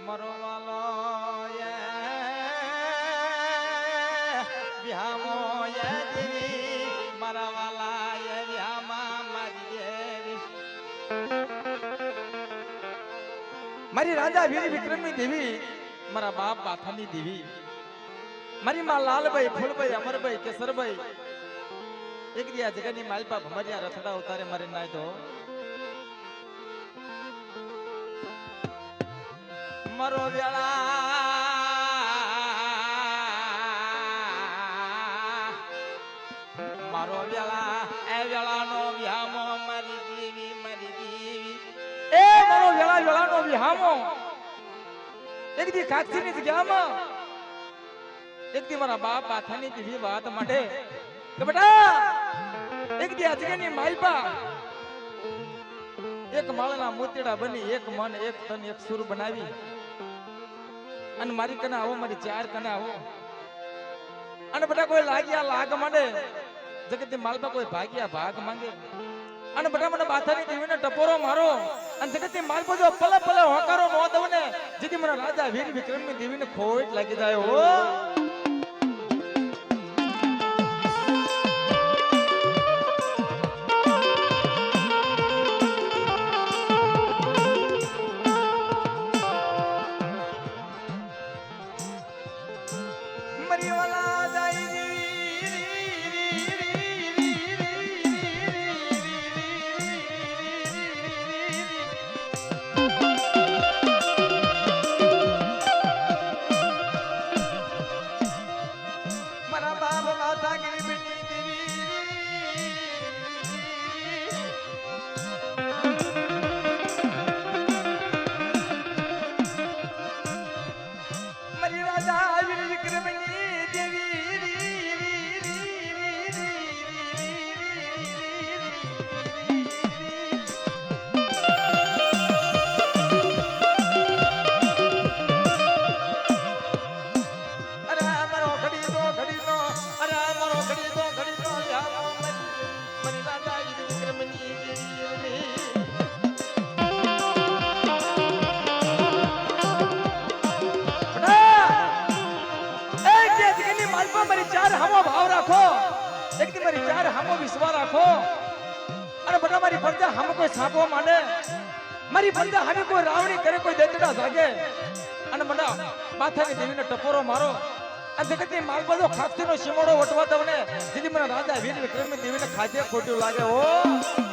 મરો વાલો વ્યામો દેવી મારા વાલા વ્યામા મારી દેવી મારી રાજા વીર વિક્રમની દેવી મારા બાપ બાથાની દેવી મારી માં લાલભાઈ ફૂલભાઈ અમરભાઈ કેસરભાઈ એક દિયા જગની માલપા ભમરિયા રથડા ઉતારે મારી નાય તો મરો વેળા મારો વેળા એ વેળાનો વિહામો મારી દેવી એ મારો વેળાનો વિહામો એક દી કાક્ષીની જગ્યામાં એક દી મારા બાપ બાથાની દેવી વાત માટે કે બેટા એક દી અજગરની માલપા એક માળના મોતીડા બની એક મન એક તન એક સુર બનાવી અને મારી કને આવો મારી ચાર કને આવો અને બેટા કોઈ લાગ્યા લાગ માંડે જગતની માલપા કોઈ ભાગ્યા ભાગ માંગે અને બેટા મને બાથાની દેવીને ટપોરો મારો અને જગતની માલપા જો પલે પલે હોકારો નો દઉં ને જેથી મને રાજા વીર વિક્રમની દેવીને ખોટ લાગી જાય હો મારી બંદા હામે કોઈ રાવણી કરે કોઈ દેતડા જાગે અને મંડા માથાની દેવીને ટપોરો મારો અને જગતની માલબાજો ખાખતીનો શિમોડો વટવા દવને જેથી મને રાજા વીર વિક્રમની દેવીને ખાધે ખોટ્યું લાગે ઓ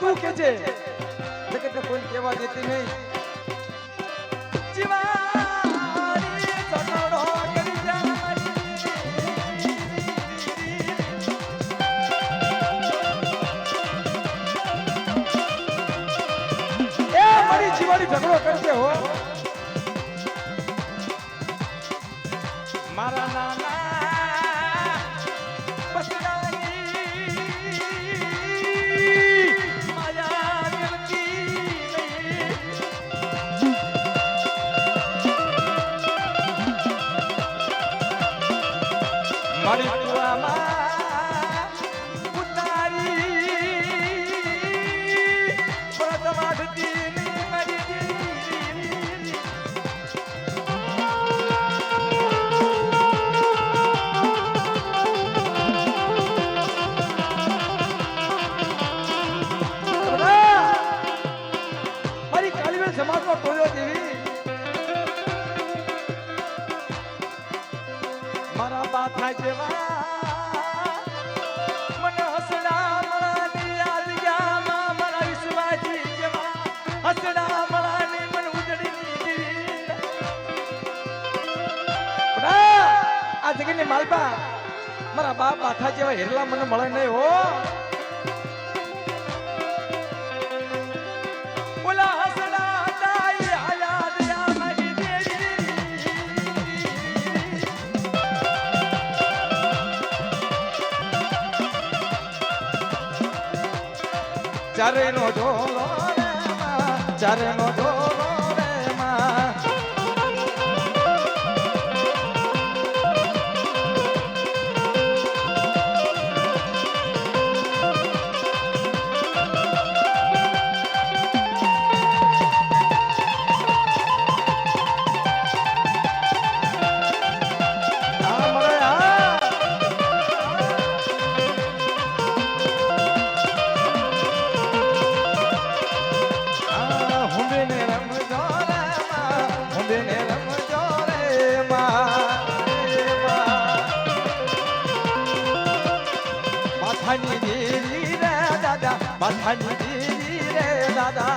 તું કે છે જગતને કોઈ કહેવા દેતી નહીં જીવાની સટડો કરી જા એ મારી જીવાની ઝઘડો કરશે હો મારા નાના મારી કુવામાં ઉતારી પ્રથમાથી મારી કાલીવેલ સમાજનો ટોયો દેવી મારા બાથા જેવા મને હસડા મળાની આલિયામાં મારા વિશ્વાજી જેવા હસડા મળાની મને ઉજળી આ જગીની માલપા મારા બાપ બાથા જેવા હેરલા મને મળે નહીં હો બોલા હસડા તાઈ આયા દયા મારી ચારે નો ઢોલો રે માં ચારે નો ઢોલો રે માં માથાની દેવી રે દાદા માથાની દેવી રે દાદા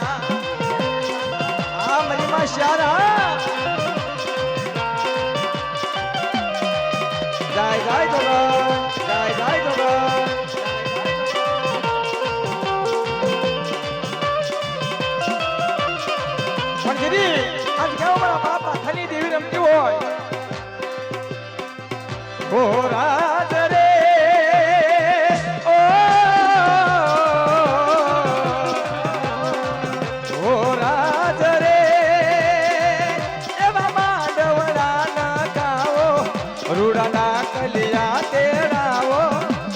આ મારી માં શારા જાય જાય તો જાય જાય તો પણ દીદી આજ કેવો મારા બાપ માથાની દેવી રમતી હોય ઓ રાજ રે રૂડાના કલિયા તેરાવો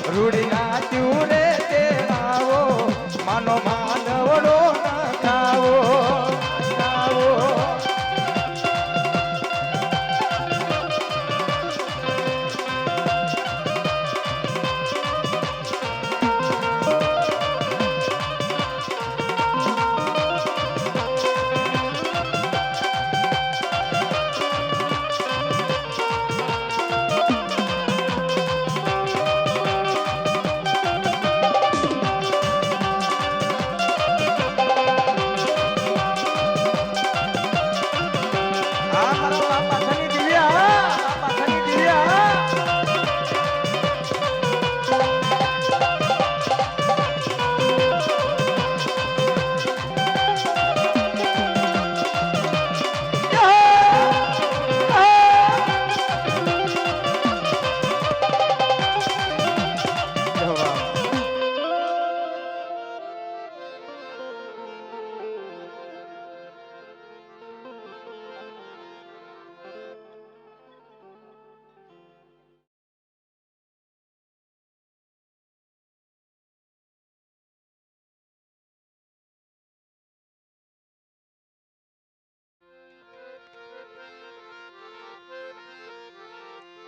રૂડીના ત્યુરે તેરાવો માનો માનવડો ના ખાવો ખાવો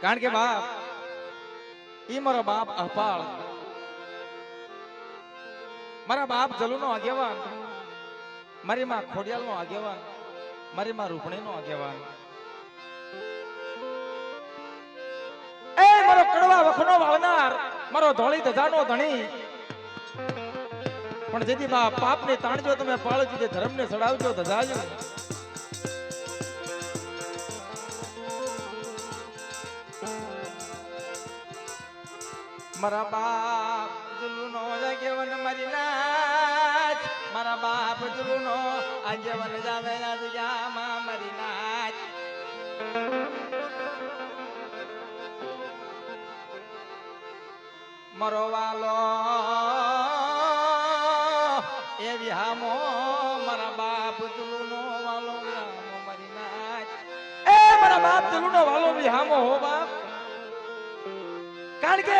કારણ કે બાપ ઈ મારો બાપ અપાળ મારા બાપ જલુનો આગેવાન મારી માં ખોડિયાલનો આગેવાન મારી માં રૂપણીનો આગેવાન એ મારો કડવા વખનો વાળનાર મારો ધોળી ધજાનો ધણી પણ જેથી બાપ પાપને તાણજો તમે પાળજો તે ધર્મને સડાવજો ધજાજો મારા બાપ જુલુનો આગેવન મારી નાચ મારા બાપ જુલુનો આગેવન જાવે રાજ્યામાં મારી નાચ મારો વાલો એ વિહામો મારા બાપ જુલુનો વાલો વિહામો મારી નાચ એ મારા બાપ જુલુનો વાલો વિહામો હો બાપ કારણ કે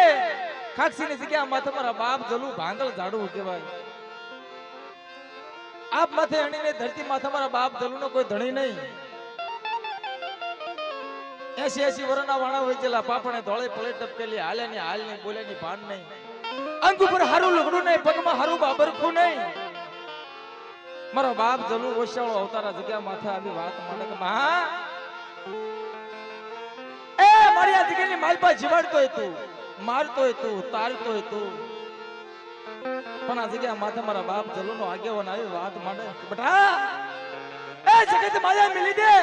ખાક્ષીની જગ્યામાં તમારા બાપ જલું ભાંગલ ઝાડવું કહેવાય. આપ માથે અણીને ધરતી માં તમારા બાપ જલુનો કોઈ ધણી નહીં. 80 વર્ષના વાણા હોય છેલા પાપણે ધોળે પળે ટપકેલી હાલ્યાની હાલ નહીં બોલ્યાની ભાન નહીં. અંગ ઉપર હારું લુગડું નહીં, પગમાં હારું બાબરખું નહીં. મારો બાપ જલુ ઓશાળો અવતારા જગ્યા માથે આવી વાત માંડે કે માં એ મારી આ જગ્યાની માલપા જીવાડતોય તું, મારતોય તું, તારતોય તું, પણ આ જગ્યા માથે મારા બાપ જલુનો આગેવાન આવી વાત માંડે બેટા એ જગત માયા મિલી દે,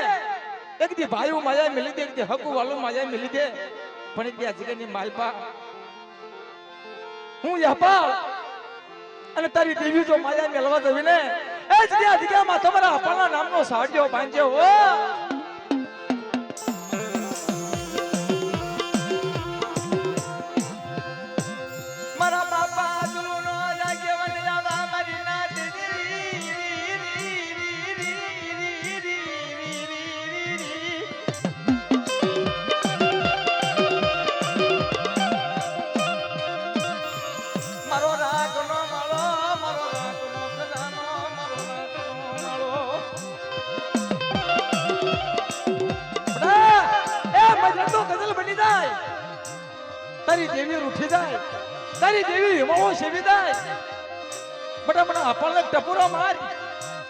એક દી ભાઈઓ માયા મિલી દે, એક દી હકુ વાળું માયા મિલી દે, પણ એક દી આ જગ્યાની માલપા હું યહપાલ અને તારી દેવી જો માયા મેળવા જવી ને એ જગ્યામાં તમારા અપાના નામનો સાડિયો બાંધ્યો હો. મારા બાપા જુલુનો આગેવાન આવા મારી ના મારો રાગનો માળો, મારો રાગનો ખજાનો, મારો રાગનો માળો. એ મજનો ગઝલ બની જાય, તારી દેવી રૂઠી જાય, તારી દેવી હિમાળો સેવી જાય. બટા મને આપણને ટપુરો માર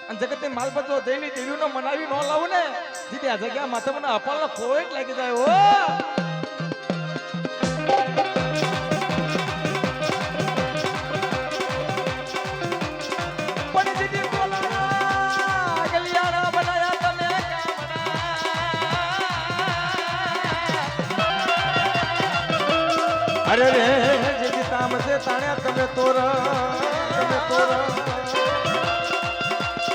અને જગતની માલપત જો દેવી દેવીનો મનાવી ન લાવું ને જીતે આ જગ્યા માથે મને આપણને કોઈ લાગી જાય હો. અરે રે જેથી તામસે તાણ્યા તમે તોર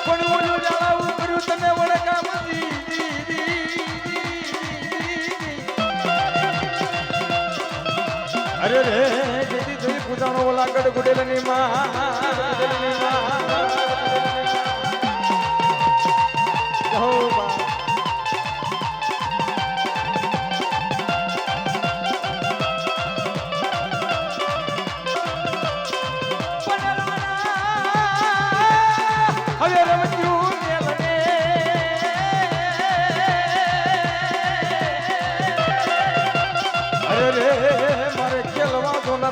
પણ ઓલું જાળાવું કર્યું તમે વળગામ અરે રે જેથી જોઈ પૂજાણો ઓલા ગઢ ગુડેલની માં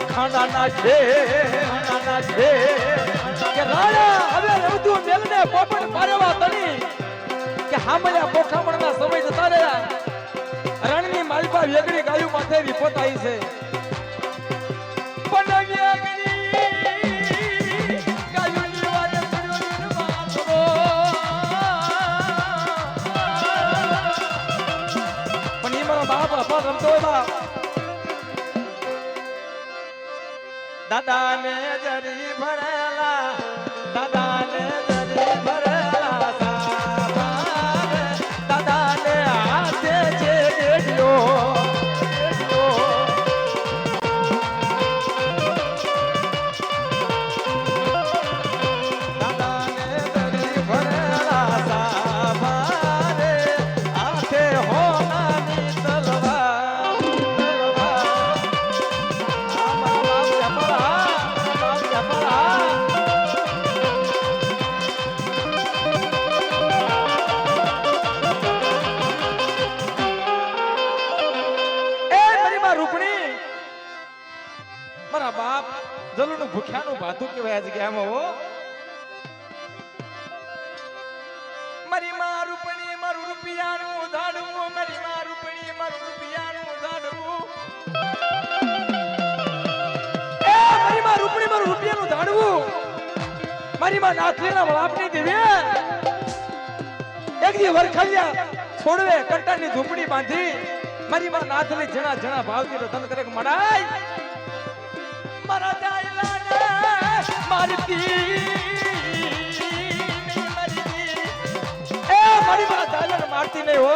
ખાના નાખે કે રાણા હવે રવતું મેલને પોપટ પારેવા તણી કે હામળ્યા પોખામણના સમય જતા રહ્યા. રણની માલપા વેગડી ગાયું માથે વિપત આવી છે, પણ વેગડી ગાયુંની વારે પડ્યો નિર્માણો. પણ ઈ મારો બાપ અપા રમતો હોય બાપ દાદા ને જરી ભરેલા, દાદા ને જરી ભરેલા સાબા, દાદા ને હાથે છે રેડિયો. દાદા ને જરી ભરેલા સાબા રે હાથે હોનાની તલવાર. મારા બાપ જલુનું ભૂખ્યાનું ભાતું કહેવાય જગ્યામાં હો. મારી માં રૂપણી મારું રૂપિયાનું ધાડવું, મારી માં રૂપણી મારું રૂપિયાનું ધાડવું, એ મારી માં રૂપણી મારું રૂપિયાનું ધાડવું. મારી માં નાથલીના વાપની દેવી એક દી વરખાલિયા છોડવે કંટાની ઝૂંપડી બાંધી મારી માં નાથલી જણા જણા ભાવતી રતન કરે કે મડાઈ મારા જાયલાને મારતી એ મારી માં જાયલાને મારતી નહીં હો.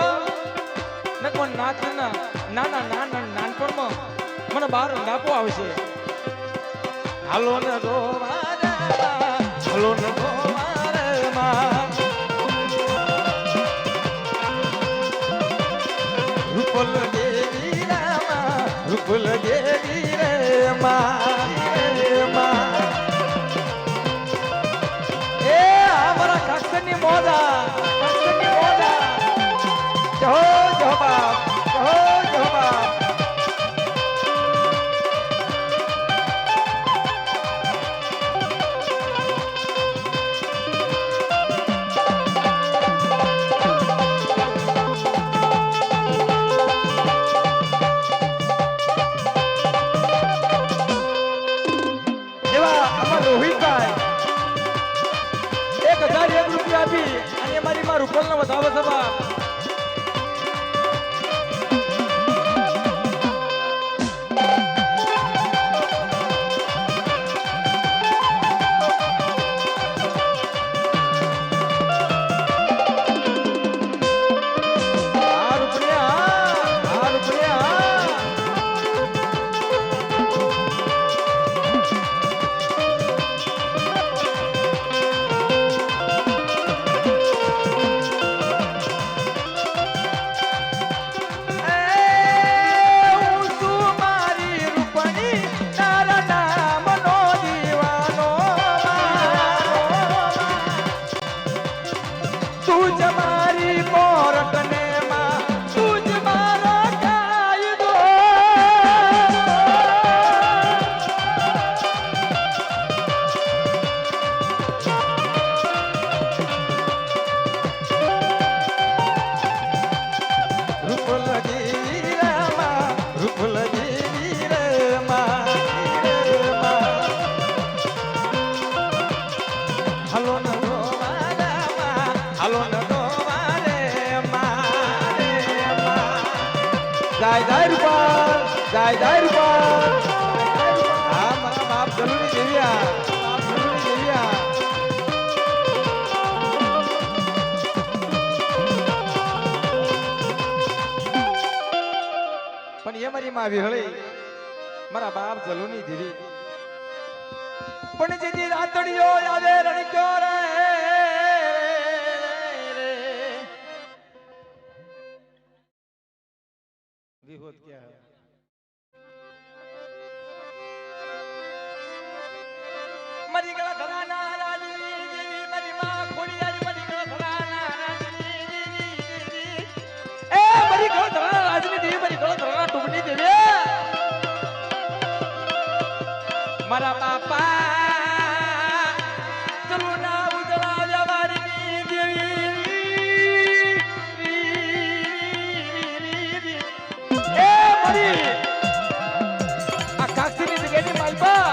નકો નાથના નાનપણમાં મને બહાર નાપો આવશે. હાલો ને રોવારે હાલો ને રોવારે માં રૂપલ દેવી રામા રૂપલ દેવી રે માં એ અમારા કાકની મોજા જહો જહો બાપ જહો જહો બાપ રૂપલનો વધાવો સભા જય રૂપલ હા મારા બાપ જલુની દેવિયા પણ એ મારી માં વિહળી મારા બાપ જલુની દેવી પણ જેથી રાતડીઓ આવે રણક્યો રે વિહોત ક્યાં હે મરી ગળા ધરાના રાજની દેવી મારી માં ખોડિયારી મરી ગળા ધરાના રાજની દેવી એ મરી ગળા ધરાના રાજની દેવી મરી ગળા ધરાના ટુકડી દેવી મારા બાપા ચલુના ઉજળા જવારની દેવી એ મરી આ કાકસીની જગ્યાની માલપા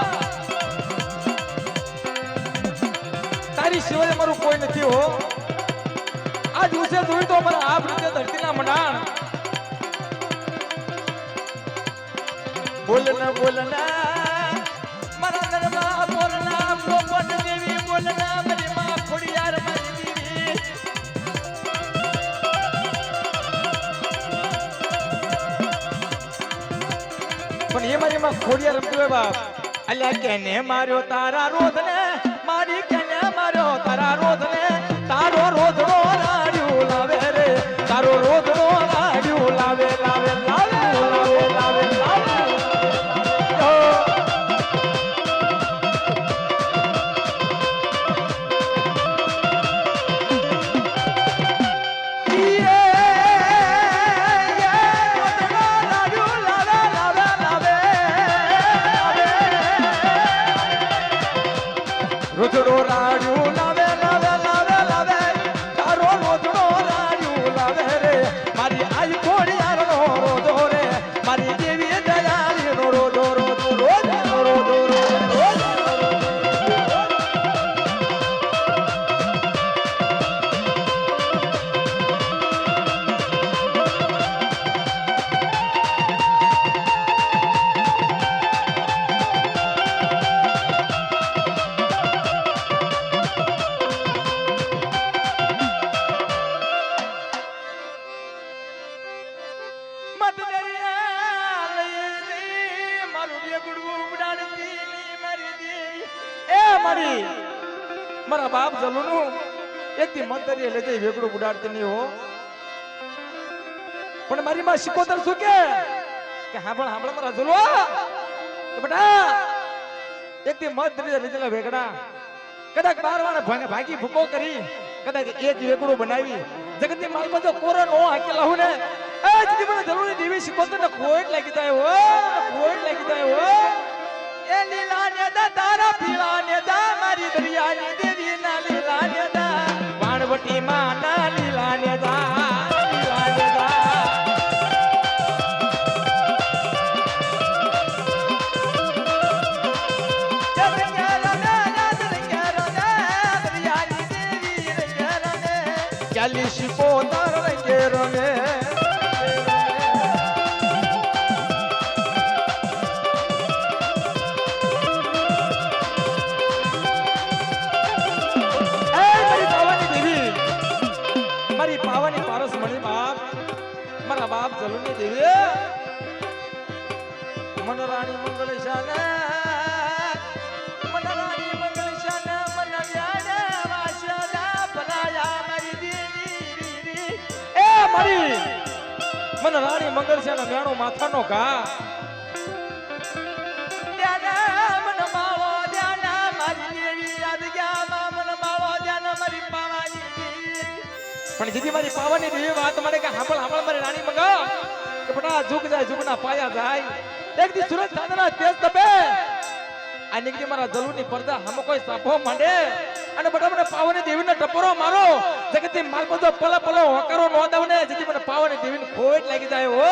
તારી સિવાય મારું કોઈ નથી હો આ દિવસે જોઈ તો અમારા આપ રીતે ધરતીના મંડાણ બોલના મારા ઘરમાં બોલના પોપટ દેવી બોલના મારી માં ખોડિયાર મારી દેવી પણ એ મારી માં ખોડિયાર રમતું હોય બાપ અલ્યા કેને માર્યો તારા રોધને મારી કેને માર્યો તારા રોધને તારો રોધડો રાડ્યું લાવે રે તારો રોધડો રાડ્યું લાવે લાવે લાવે લાવે લાવે લાવે રોધડો રાડ્યું લાવે લાવે લાવે લાવે તારો રોધડો રાડ્યું લાવે રે મારી આઈ ખોડિયારનો રોધો રે મારી દેવી દયાળીનો રોધો રોધો રોધો રોધો રોધો મારા બાપ જલુનું એકથી મંતરીએ લઈ જઈ વેગડું ઉડાડતી નહીં હો પણ મારી માં શિકોતર શું કે કે હાંભળ મારા જુલો કે બેટા એક થી મત રીતેલા વેગડા કદાચ 12 વાળા ભાગી ભૂકો કરી કદાચ એક વેગડું બનાવી જગતની માલમાં જો કોરો નો હાકેલા હું ને એ જતી મને જરૂરી દેવી શીખોતો ને ખોટ લાગી જાય હો એ લીલા ને દા તારા પીળા ને દા મારી દરિયાની દેવી ના લીલા ને દા વાણવટી માં ના લીલા ને દા પોતાર રંગે રમે મારી પાવાની પારસ મણી બાપ મારા બાપ જલુની દેવી મનરાણી મંગળ શાના મન રાણી મંગળ છે ને મેણો માથાનો ઘા મન માળો જાના મારી દેવી યાદ ગયા મન માળો જાના મારી પાવાની પણ જીજી મારી પાવાની દેવી વાત મને કે હાંભળ મારી રાણી મંગળ કે બટા ઝુક જાય ઝુકના પાયા જાય એક દી સુરત ચાંદના તેજ તપે આ નીકળી મારા જલુની પડદા હમ કોઈ સાફો માંડે અને બટા મને પાવાની દેવીને ટપરો મારો જગતની માલ બધો પલો હકારો નો દાવને જેથી મને પાવાની દેવીને ખોટ લાગી જાય હો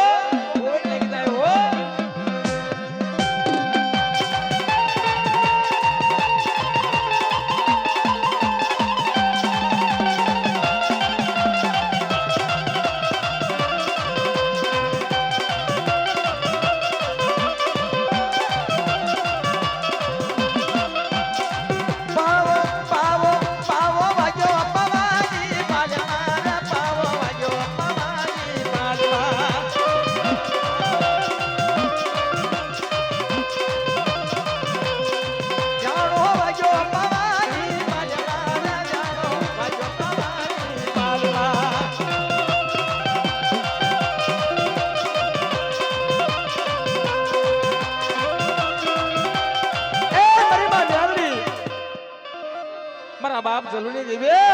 બાપ જલુની દેવી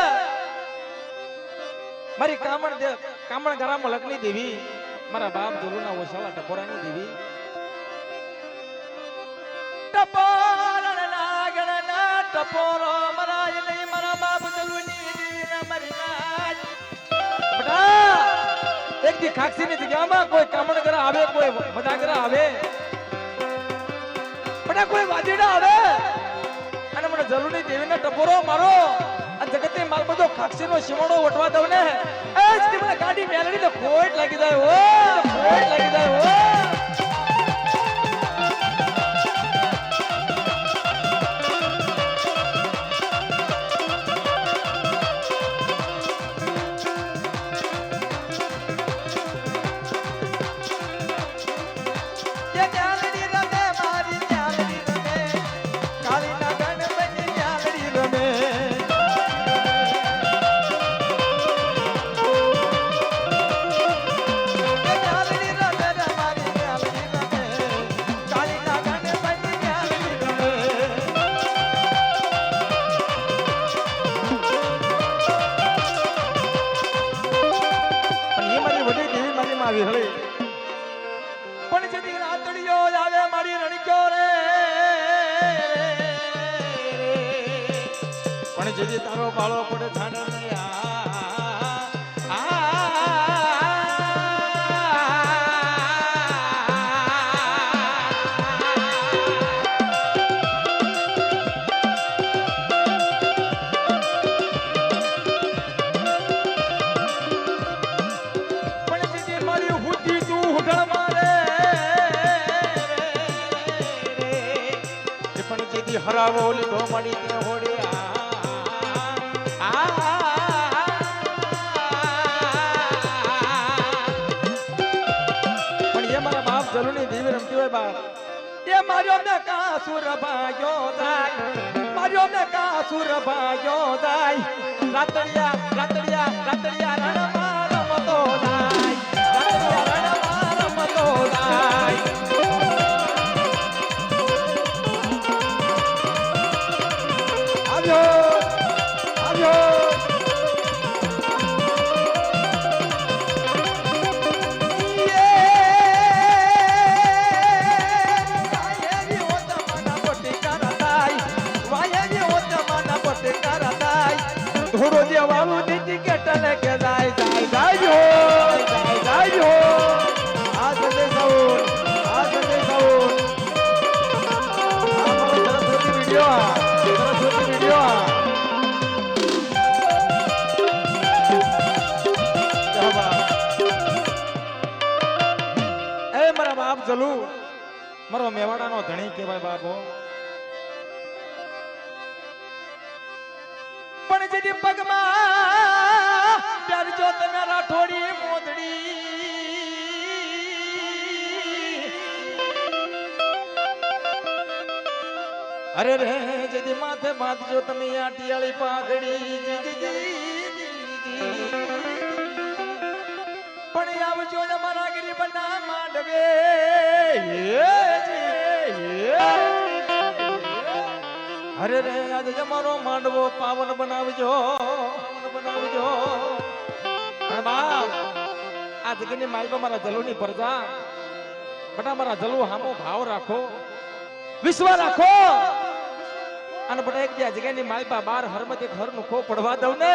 મારી કામણ ગરામાં લખની દેવી મારા બાપ જલુના ઓશાલા ટપોરાની દેવી ટપોરણ નાગણના ટપોરો મરાય નહીં મારા બાપ જલુની દેવી મારી નાજ બટા એક દી ખાક્ષીની જગ્યામાં કોઈ કામણ ગરા આવે કોઈ મદાગરા આવે બટા કોઈ વાજીડા આવે અને મને જલુની દેવીને ટપોરો મારો અને જગતની માલ બધો ખાક્ષીનો શિમણો વટવા દઉં ને એ જ મને ગાડી મેલડી તો ખોટ લાગી જાય હો આવી હળી પણ જેથી રાતડીઓ આવે મારી રણક્યો રે પણ જેથી તારો બાળો પડે છાડા ને હરાવો લીધો મળી તે હોડિયા પણ એ મારા બાપ જલુની દેવી રમતી હોય બાપ એ માર્યો ને કાસુર ભાગ્યો જાય માર્યો ને કાસુર ભાગ્યો જાય રાતડિયા રણમાં રમતો જાય રાતડિયા રણમાં રમતો જાય કે જાય જાય જાય જાય જાય આ સંજય સાઉન્ડ આ સંજય સાઉન્ડ આ મારો સરસ્વતી વિડિયો સરસ્વતી વિડિયો એ મારા બાપ જલુ મારો મેવાડાનો ધણી કહેવાય બાપો પણ જેથી પગમાં ડરજો તમે રાઠોડી મોદડી અરે રે જેથી માથે બાંધજો તમે આટિયાળી પાઘડી પણ આવજો અમારા ગરીબના માંડવે અરે રે આજે અમારો માંડવો પાવન બનાવજો બનાવજો બાપ આ જગની માલકો મારા જલુની પ્રજા બટા મારા જલુ હામો ભાવ રાખો વિશ્વ રાખો અને બટા એક આ જગ્યાની માલપા બાર હરમત એક હરનું ખો પડવા દઉં ને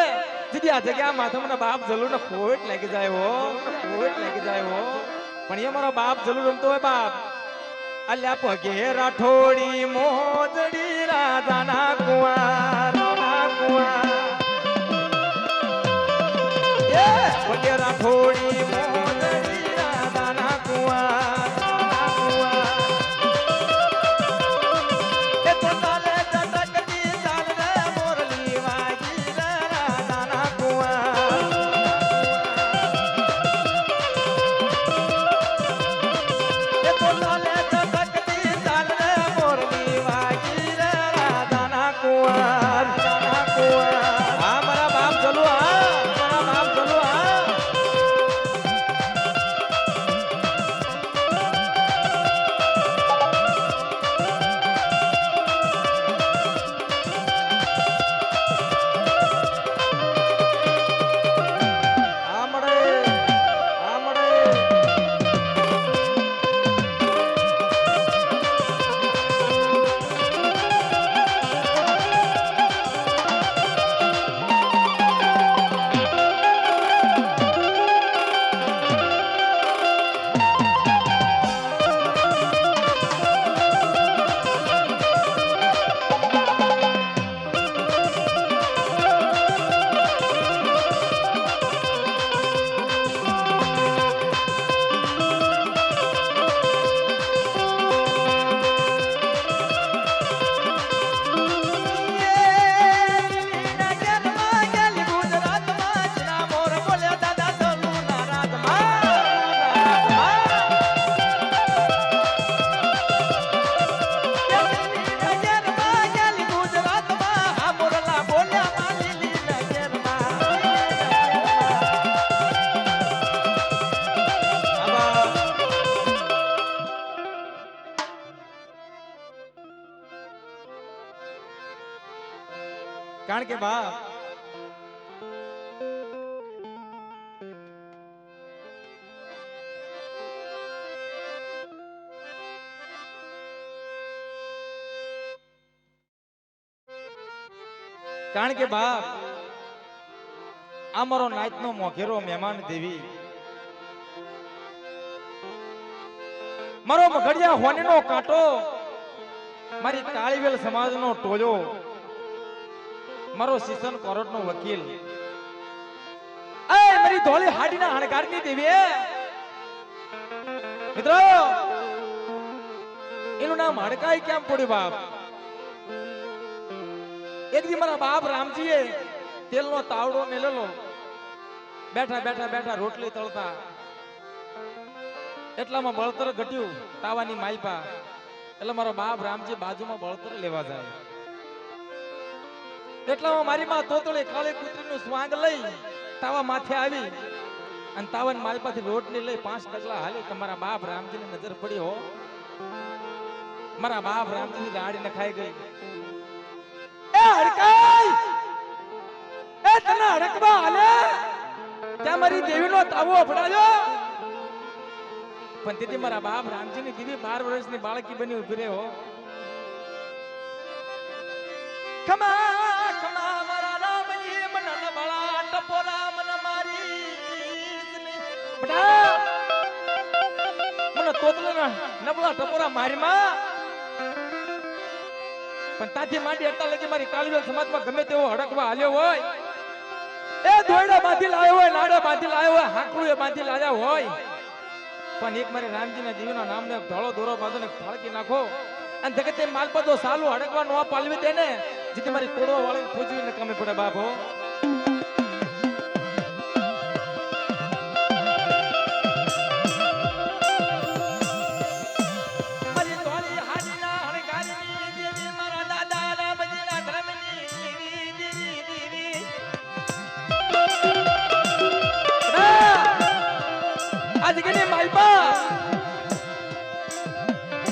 જેથી આ જગ્યા માથામાં બાપ જલુ ને ખોટ લાગી જાય હો ખોટ લાગી જાય હો પણ એ મારો બાપ જલુ રમતો હોય બાપ અલ્યા પગે રાઠોડી મોજડી રાધાના કુંવાર પગે રાઠોડી મોજડી રાધાના કુંવાર એ તો ચાલે ચટકતી ચાલ રે મોરલી વાગી રાધાના કુંવાર એ તો ચાલે કારણ કે બાપ કારણ કે બાપ આ મારો નાઈટનો મોઘેરો મહેમાન દેવી મારો મગડિયા હોનીનો કાંટો મારી કાળીવેલ સમાજનો ટોળો મારો શિશન કોર્ટનો વકીલ એ મારી ધોળી હાડીના હણકારની દેવી મિત્રો એનું નામ હડકાઈ કેમ પડ્યું બાપ એક દી મારા બાપ રામજીએ તેલનો તાવડો મેલેલો બેઠા બેઠા બેઠા રોટલી તળતા એટલામાં બળતર ઘટ્યું તાવાની માલપા એટલે મારો બાપ રામજી બાજુમાં બળતર લેવા જાય એટલામાં મારી માં તોતળી કાળી કૂતરીનું સ્વાંગ લઈ તાવા માથે આવી અને તાવન માલપાથી રોટલી લઈ 5 ડગલા હાલી તમારા બાપ રામજીની નજર પડી હો મારા બાપ રામજીની ગાડી નખાઈ ગઈ એ હડકાઈ એ તને હડકવા હાલે ત્યાં મારી દેવીનો તાવો અફડાયો પણ તેથી મારા બાપ રામજીની દીદી 12 વર્ષની બાળકી બની ઉભી રહે હો ખમા ખમા મારા રામજી મન બળા ટપોરા મન બેટા મને તોતલેના નબળા ટપોરા મારીમાં પણ તાથી માંડી એટલા લગી મારી કાળીવેલ સમાજમાં ગમે તેવો હડકવા હાલ્યો હોય એ દોયડા બાંધી લાવ્યો હોય લાડા બાંધી લાવ્યો હોય હાકડું બાંધી લાવ્યા હોય પણ એક મારી રામજીના દેવીના નામને ધોળો દોરો બાંધોને ફાળકી નાખો અને જગતે માલપતો સાલું હડકવા નો પાલવી દે ને જેથી મારી કોડવા વાળી ફોજવીને કમે પડે બાપો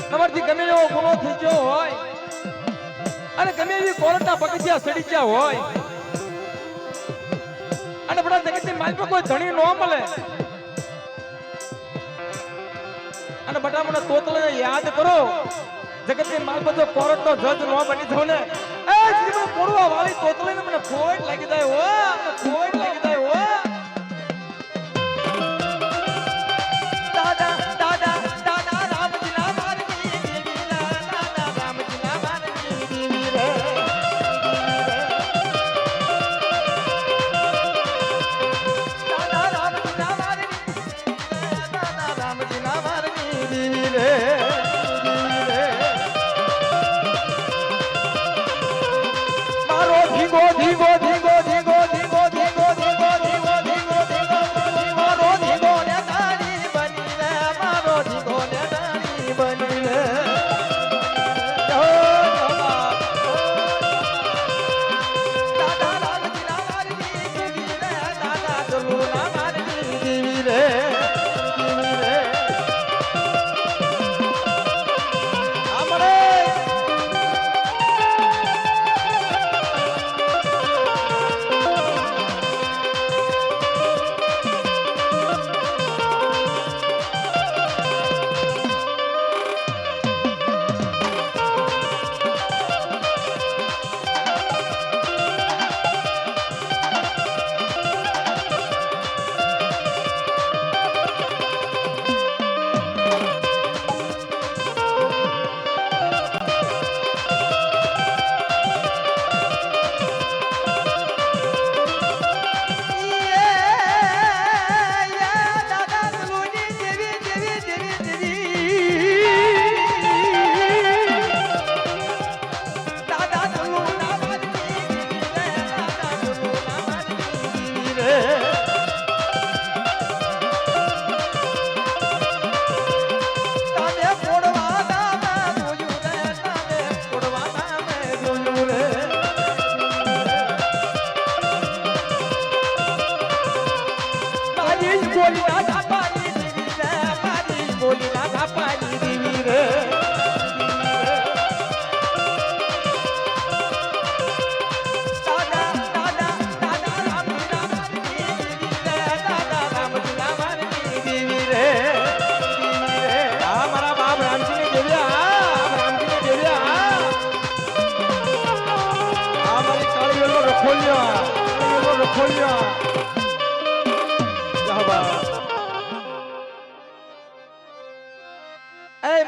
તમારથી ગમે એવો ગુનો થઈ ગયો હોય અને ગમે એવી કોરટના પગથિયા સડી ગયા હોય અને બધા જગતની માલ પર કોઈ ધણી ન મળે અને બટા મને તોતલે યાદ કરો જગતની માલ પર જો કોરટનો જજ ન બની થયો ને એ જીવન કોરવા વાળી તોતલે ને મને ખોટ લાગી જાય હો ખોટ લાગી જાય હો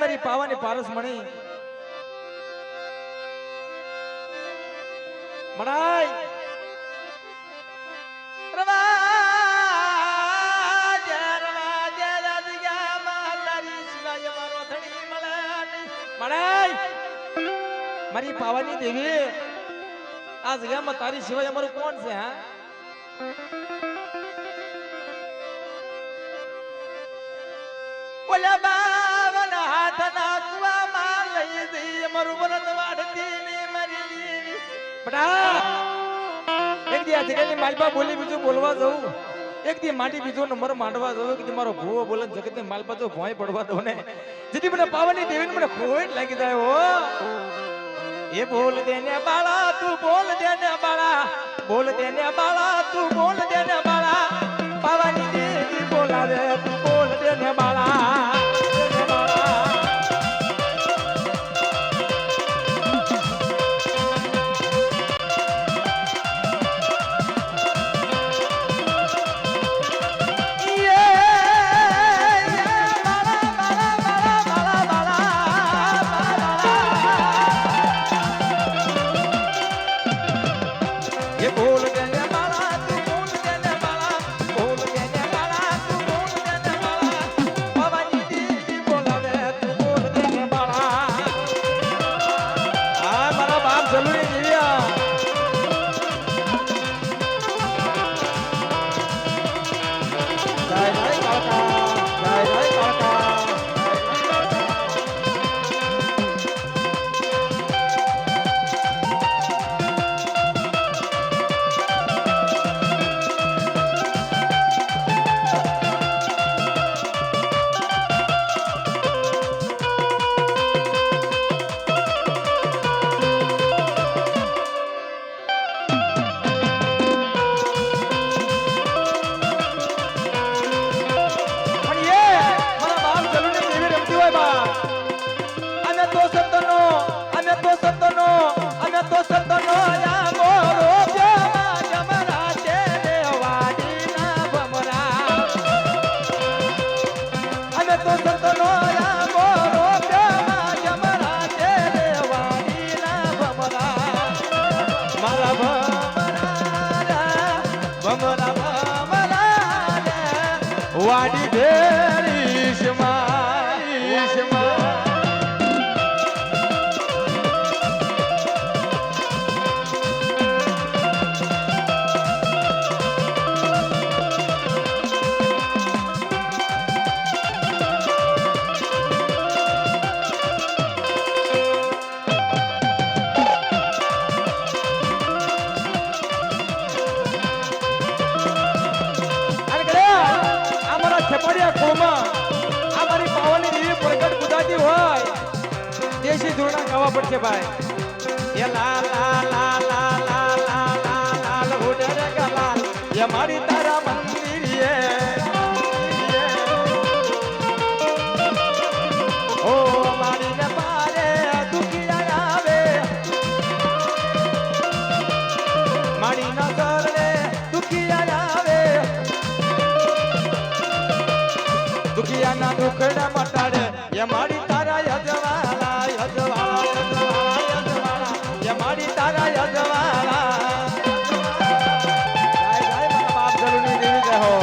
મારી પાવાની પારસ મણી મણાઈ મારી પાવાની દેવી આ જગ્યામાં તારી સિવાય અમારું કોણ છે હા બોલ્યા બાવના હાથ નાખવા માં લઈ જઈ અમારું વ્રત વાડતી ને મારી દેવી બડા એક દી આ જગ્યાની માલપા બોલી બીજું બોલવા જવું એક દી માટી બીજો નંબર માંડવા જવું કે મારો ભૂવો બોલે જગતની માલપા તો ભોય પડવા દો ને જેથી મને પાવાની દેવીને મને ખોટ લાગી જાય હો ये बोल देने बाला तू बोल देने बाला बोल देने बाला तू बोल देने बाला पावानी देवी बोला रे तू बोल देने बाला ये જલુની જીવ્યા જય જય કાળકા જય જય કાળકા વાડી ભેરી છપડિયા કોમાં આ મારી પાવાની દેવી પ્રગટ ગુદાતી હોય દેશી ધૂળના ગાવા પડશે ભાઈ એ લા લા લા લા લા લા લા લાલ ઉડરે ગલાલ એ મારી તારા મંદિરે ઓ મારી ને પારે દુખિયા આવે મારી નજર ને દુખિયા આવે દુખિયાના દુખડા મટાડે એ મારી તારા યજવાલા યજવાલા યજવાલા યજવાલા એ મારી તારા યજવાલા જય જય મારા બાપ જલુની દેવી જય હો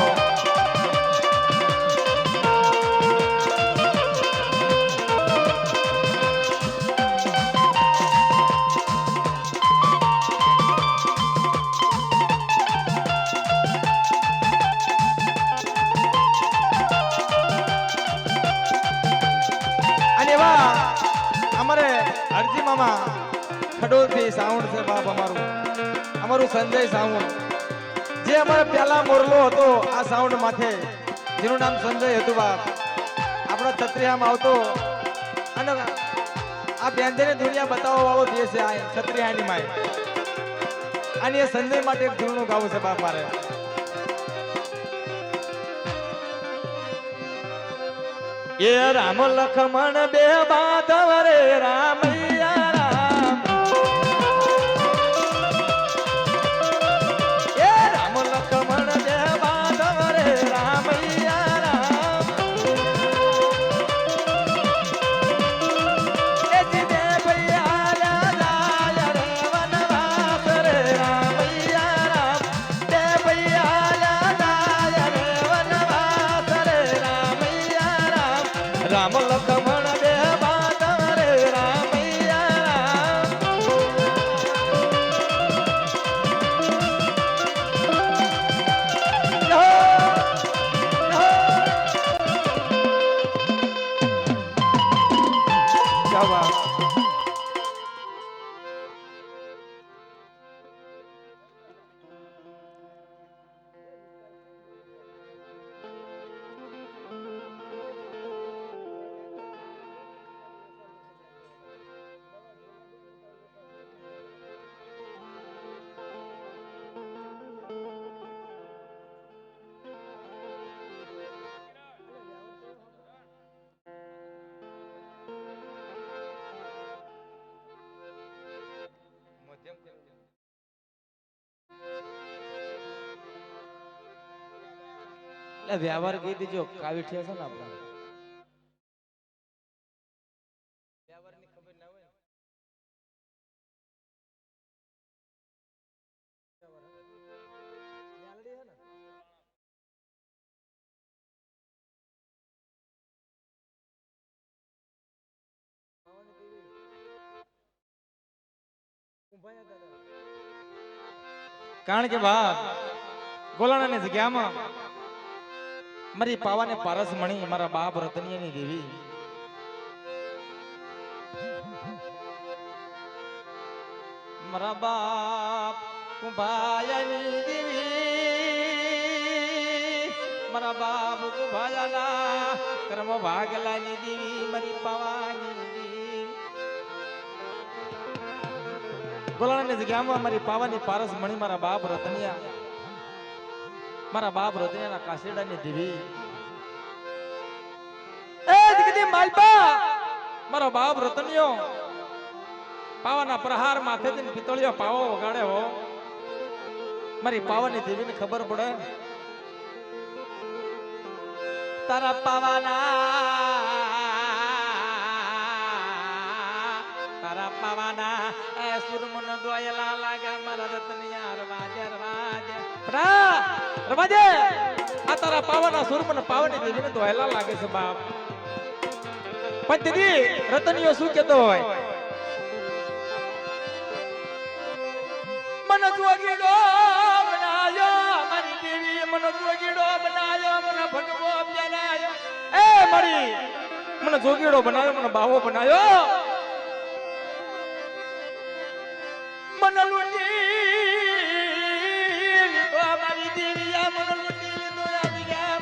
અમારે અરજી મામા ખડોલ થી સાઉન્ડ છે બાપ અમારું સંજય સાઉન્ડ જે અમારે પહેલા મોરલો હતો આ સાઉન્ડ માથે જેનું નામ સંજય હતું બાપ આપણો છત્રીયામાં આવતો અને આ બેંધેને દુનિયા બતાવવા વાળો દેશ છે આ છત્રીયાની માય અને એ સંજય માટે એક ધૂળનું ગાવું છે બાપ મારે એ રામ લખમણ બે બાધવ રે રામૈયા રામ એ રામ લખમણ બે બાધવ રે રામૈયા રામ એ જીને ભૈયા લાય રે વનવાસ રે રામૈયા રામ તે ભૈયા લાય રે વનવાસ રે રામૈયા રામ રામ લખમણ બે બાધવ રે રામૈયા રામ વ્યવહાર કહી દીજો કાવીઠિયા છે ને આપણા વ્યવહારની ખબર ના હોય કારણ કે બાપ ગોલાણાની જગ્યામાં મારી પાવાને પારસ મણી મારા બાપ રતનિયાની દેવી મારા બાપ કુંભાયાની દેવી મારા બાપ કુંભાયાના કર્મ ભાગલાની દેવી મારી પાવાની દેવી ગોલાણાની જગ્યામાં મારી પાવાની પારસ મણી મારા બાપ રતનિયા મારા બાપ રતનિયાના કાશીડાની દેવી એ જગદી માલપા મારો બાપ રતનિયો પાવાના પ્રહાર માથે થી પિતળિયો પાવો વગાડે હો મારી પાવાની દેવીને ખબર પડે તારા પાવાના એ સુરમન દોયલા લાગે મારા રતનિયા રવાજે આ તારા પાવાના સુરમન પાવાની દેવીને દોયલા લાગે છે બાપ પણ દીદી રતનિયો શું કહેતો હોય મન જોગીડો બનાયો મારી દેવી મન જોગીડો બનાયો મને ભગવો બનાયો એ મારી મને જોગીડો બનાયો મને બાવો બનાયો મન લૂટી લીધો મારી દેવી મન લૂટી લીધો આવી ગયા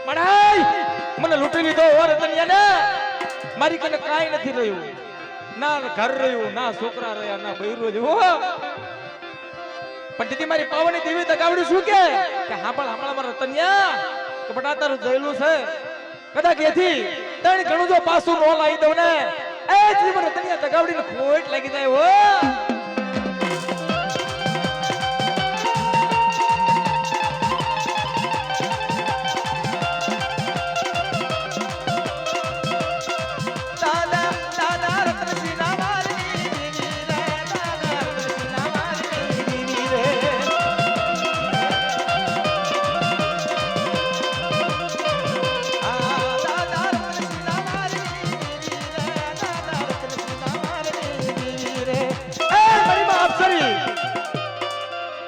મણાઈ મને લૂટી લીધો રતનિયાને મારી કને કાઈ નથી રહ્યું ના ઘર રહ્યું ના છોકરા રહ્યા ના બૈરું રહ્યું પણ દીદી મારી પાવાની દેવી તગાવડી શું કે હાંભળ મારા રતનિયા કે બટા તારું જઈલું છે કદાચ એથી તણ ઘણું જો પાછું નો લાવી દઉં ને એ જીવન રતનિયા તગાવડીને ખોટ લાગી જાય હો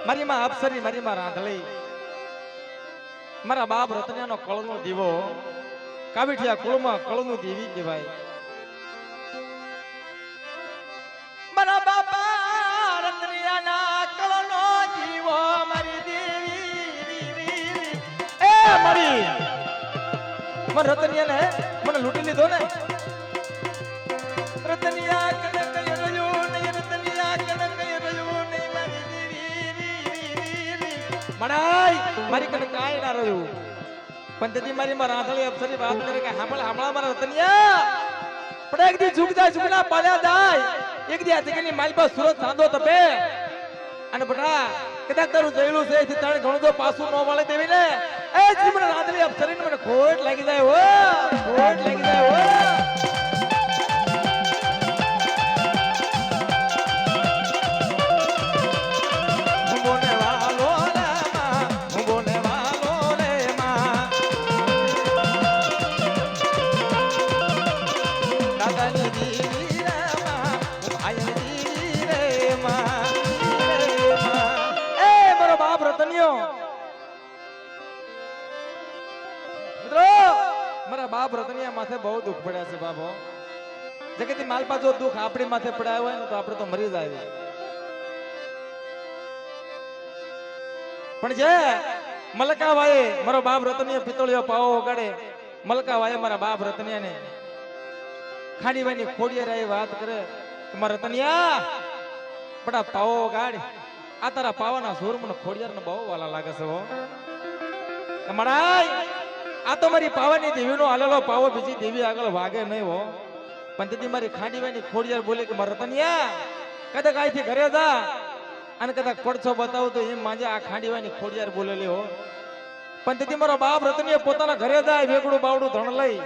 મારી માં અપ્સરી મારી માં રાંધળી મારા બાપ રતનિયાનો કળનો દીવો કાવીઠિયા કુળમાં કળનું દેવી કહેવાય મારા બાપા રતનિયાના કળનો દીવો મારી દેવી એ મારી મને રતનિયાને મને લૂંટી લીધો ને રતનિયા કને કઈ રહ્યું નહીં રતનિયા કને કઈ રહ્યું નહીં મારી મણાઈ મારી કને કાઈ ના રહ્યું પણ તેથી મારી માં રાંધળી અપ્સરી વાત કરે કે હામળા મારા રતનિયા પણ એક દી ઝુકના પાલ્યા જાય એક દી આ જગ્યાની માલ પર સુરત સાંધો તપે અને બટા કદાચ તારું જઈલું છે એથી તાણે ઘણું તો પાછું ન મળે દેવી ને એ જી મને રાંધળી અપ્સરીને મને ખોટ લાગી જાય હો ખોટ લાગી જાય હો બાપ રતનિયા માથે બહુ દુઃખ પડ્યા છે બાબો જગતી માલપા જો દુઃખ આપણી માથે પડાય હોય ને તો આપણે તો મરી જાય પણ જે મલકાવાએ મારો બાપ રતનિયા પિત્તળિયો પાવો વગાડે મલકાવાએ મારા બાપ રતનિયાને ખાડીવાની ખોડિયારાએ વાત કરે કે મારા રતનિયા બડા પાવો વગાડ આ તારા પાવાના સુર મને ખોડિયારને બહુ વાલા લાગે છે હો મણાઈ આ તો મારી પાવાની દેવીનો આલેલો પાવો બીજી દેવી આગળ વાગે નહીં હો પણ તેથી મારી ખાંડીવાની ખોડિયાર બોલે કે મારા રતનિયા કદાચ અહીંથી ઘરે જા અને કદાચ પડછો બતાવો તો એમ માંજે આ ખાંડીવાની ખોડિયાર બોલેલી હો પણ તેથી મારો બાપ રતનિયા પોતાના ઘરે જાય વેગડું બાવડું ધણ લઈ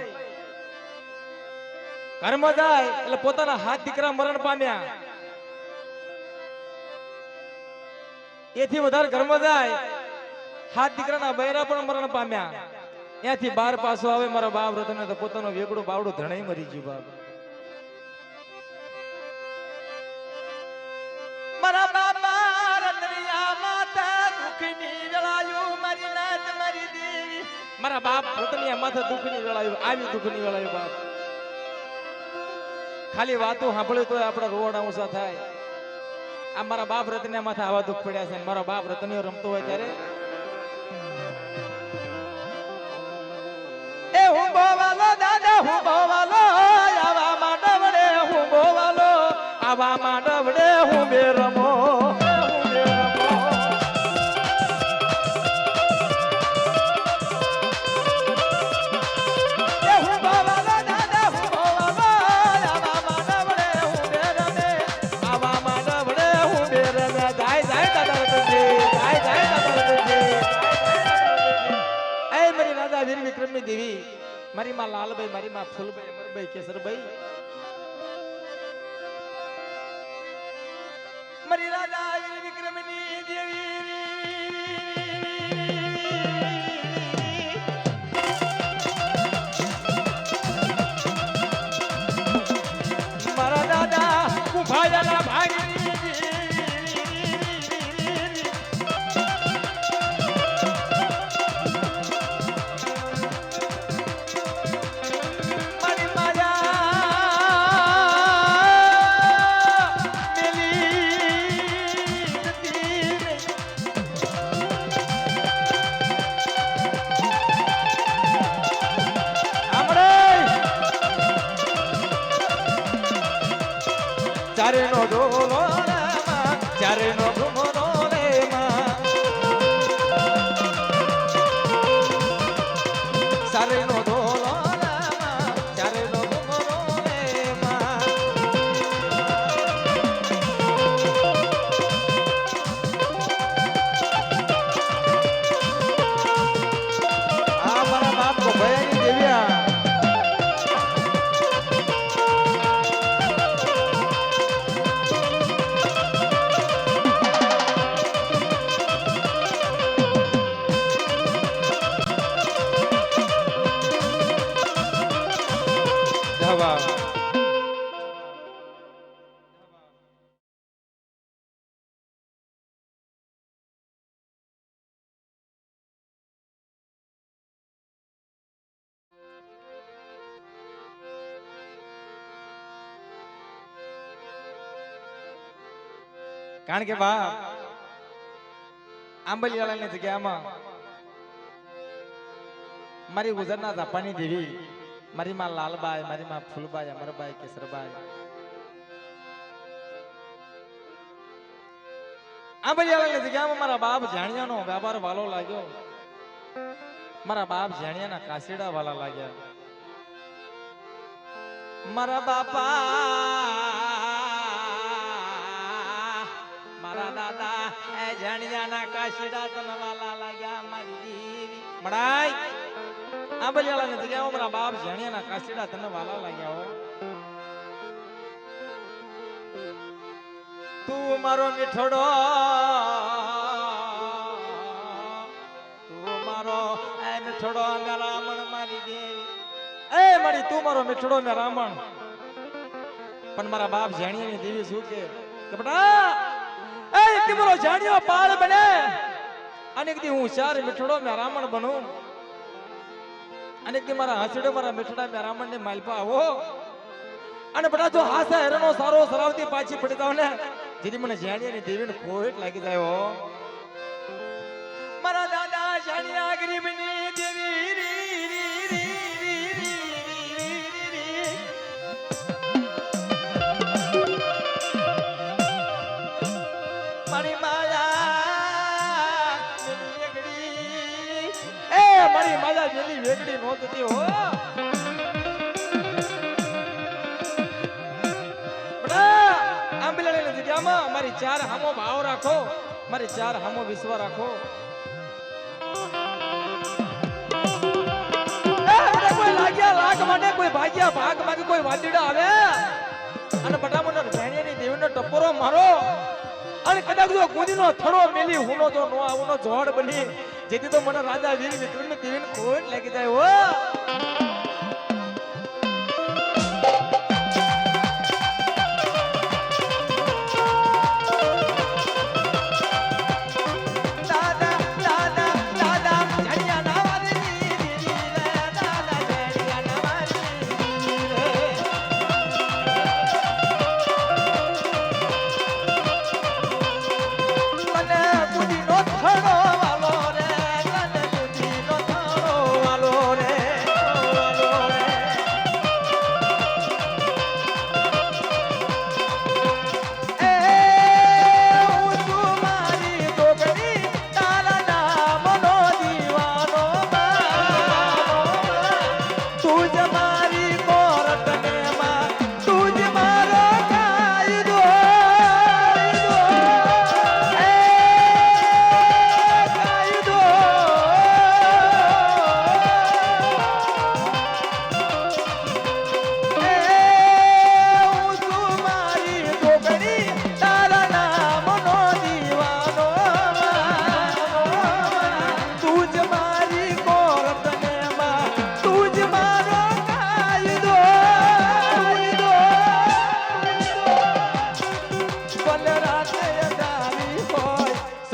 ઘરમાં જાય એટલે પોતાના હાથ દીકરા મરણ પામ્યા એથી વધારે ઘરમાં જાય હાથ દીકરાના બૈરા પણ મરણ પામ્યા ત્યાંથી બાર પાછો આવે મારા બાપ રતન તો પોતાનો વેગડું બાવડું ધણાઈ મરી ગયું બાપ મારા બાપા રતનિયા માતા દુખની વેળાયું મારી નાત મારી દેવી મારા બાપ રતનિયા માતા દુખની વેળાયું આવી દુખની વેળાયું બાપ ખાલી વાતો સાંભળ્યું તો આપણા રોવાડા ઊંચા થાય આ મારા બાપ રતનિયા માથે આવા દુઃખ પડ્યા છે મારો બાપ રતનિયો રમતો હોય ત્યારે એ હું બોવાલો દાદા હું બોવાલો આવા માંડવડે હું બોવાલો આવા માંડવડે હું બે રમો વીર વિક્રમની દેવી મારી માં લાલભાઈ મારી માં ફૂલભાઈ અમરભાઈ કેસરભાઈ મારી રાજા વીર વિક્રમની દેવી મારા દાદા કુભાયાના ભાગી ચારે નો ડોલો ચારે નો ઘુમરો રે માં ચારે નો ડોલો ચારે નો ઘુમરો રે માં આ મારા બાપ કો ભયાની દેવ્યા કારણ કે બાપ આંબલિયાળાની જગ્યામાં મારી ગુજરના ઝાપાની દેવી મારી માં લાલબાઈ મારી માં ફૂલબાઈ અમરબાઈ કેસરબાઈ આંબલિયાળાની જગ્યામાં મારા બાપ જાણિયાનો વ્યાપાર વાલો લાગ્યો મારા બાપ જાણિયાના કાસીડા વાલા લાગ્યા મારા બાપા દાદા એ જાણિયાના કાશીડા તનવાલા લાગ્યા મારી દેવી મડાઈ આંબલિયાળાની જગ્યામાં મારા બાપ જાણિયાના કાશીડા તનવાલા લાગ્યા હો તું મારો મીઠડો તું મારો એ મીઠડો મે રામણ મારી દેવી એ મારી તું મારો મીઠડો મે રામણ પણ મારા બાપ જાણિયાની દેવી શું કે બટા એ મારો જાણ્યો પાળ બને અને એક દી હું ચાર મીઠડો મે રામણ બનું અને એક દી મારા હાસડો મારા મીઠડા મે રામણ ને માલપા આવો અને બડા જો હાસા હેરનો સારો સરાવતી પાછી પડી જાવ ને જેથી મને જાણ્યાની દેવીને ખોટ લાગી જાય હો મારા દાદા જાણ્યા ગરીબની દેવી મારી માયા જેલી વેગડી નોંધતી હો આંબલિયાળાની જગ્યામાં મારી ચાર હામો ભાવ રાખો મારી ચાર હામો વિશ્વાસ રાખો કોઈ લાગ્યા લાગ માટે કોઈ ભાગ્યા ભાગ માંગે કોઈ વાદીડા આવે અને બટામોનો જાણિયાની દેવીનો ટપોરો મારો અને કદાચ જો કુદીનો થડો મેલી હુનો જો નો આવનો જોડ બની જેથી તો મને રાજા વીર વિક્રમની દેવીને ખોટ લાગી જાય હો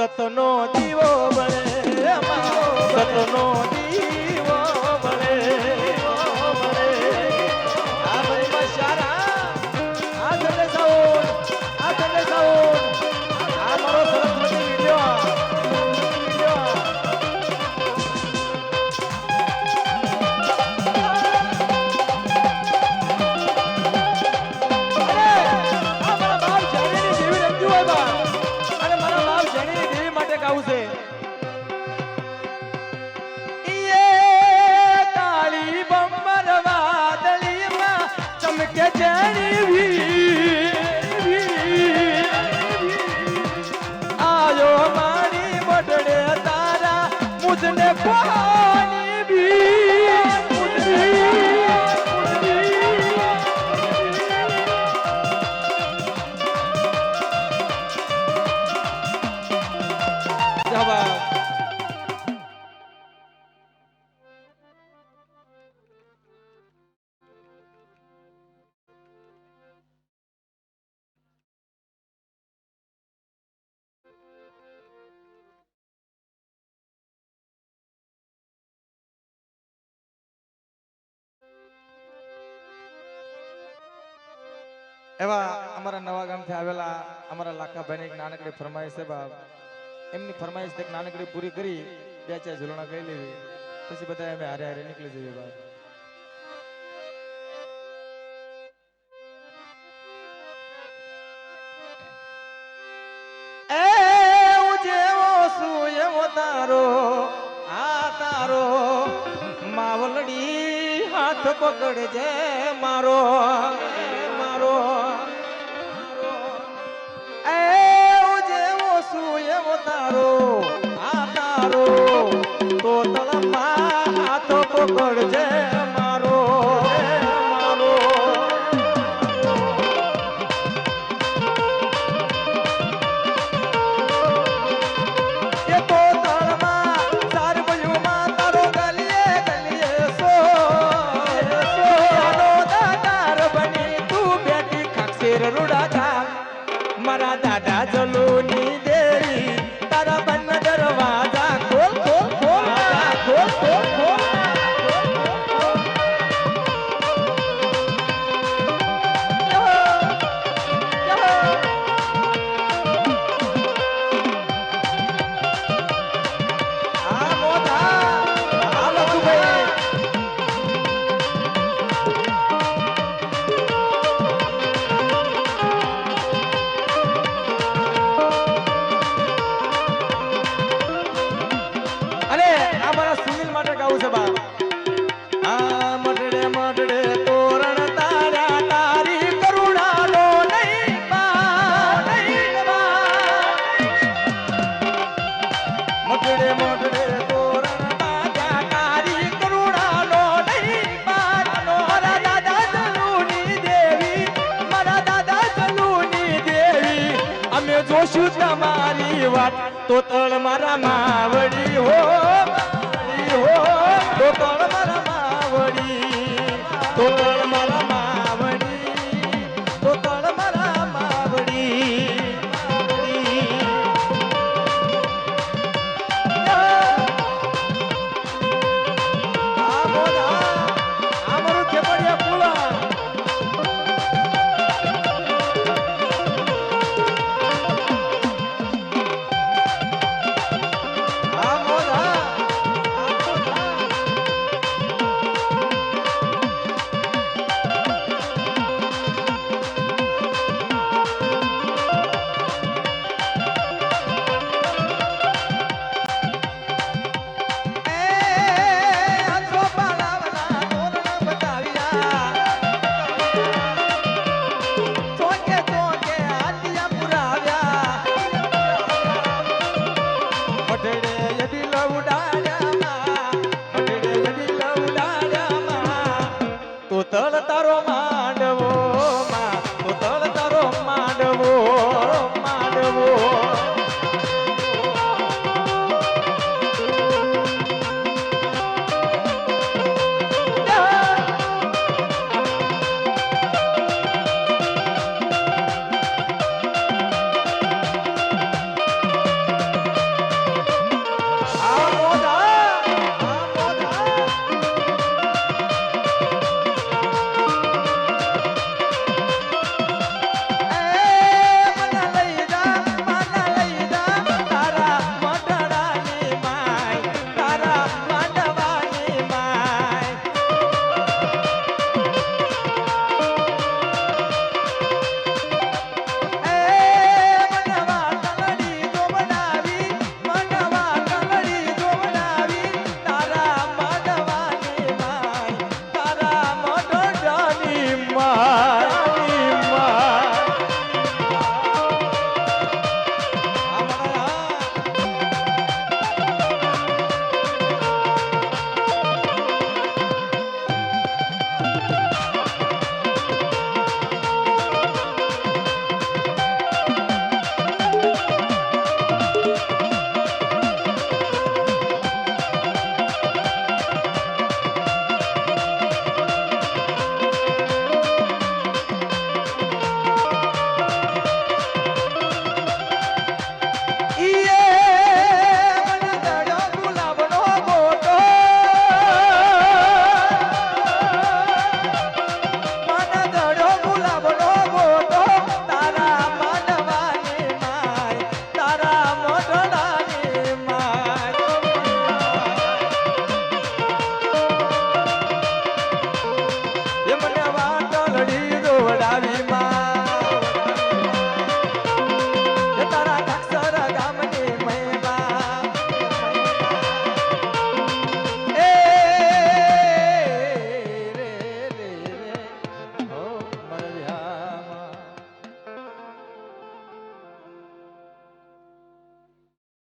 સતનો દીવો બળે સતનો દીવો બળે આ ભાઈ સારા આ સડે સાઉન્ડ આ મારો સરસ્વતી વિડિયો એવા અમારા નવા ગામથી આવેલા અમારા લાખાભાઈની એક નાનકડી ફરમાઈશ છે બાપ એમની ફરમાઈશ એક નાનકડી પૂરી કરી 2-4 ઝૂલણા કહી લેવી પછી બધા અમે હારે હારે નીકળી જઈએ બાપ તારો આ તારો માવલડી હાથ પકડજે મારો મારો એ જેવો શું એવો તારો આ તારો તો તળમાં હાથ પકડજે મારો મારો મારા દાદા જલુની દેવી તારા બંને દરવાજા ખોલ ખોલ ખોલ ખોલ ખોલ ખોલ આ મોઢા આ લખુભાઈ જોશું તમારી વાત તો તળ મારા માવડી હો તો તળ મારા માવડી તો તળ મારા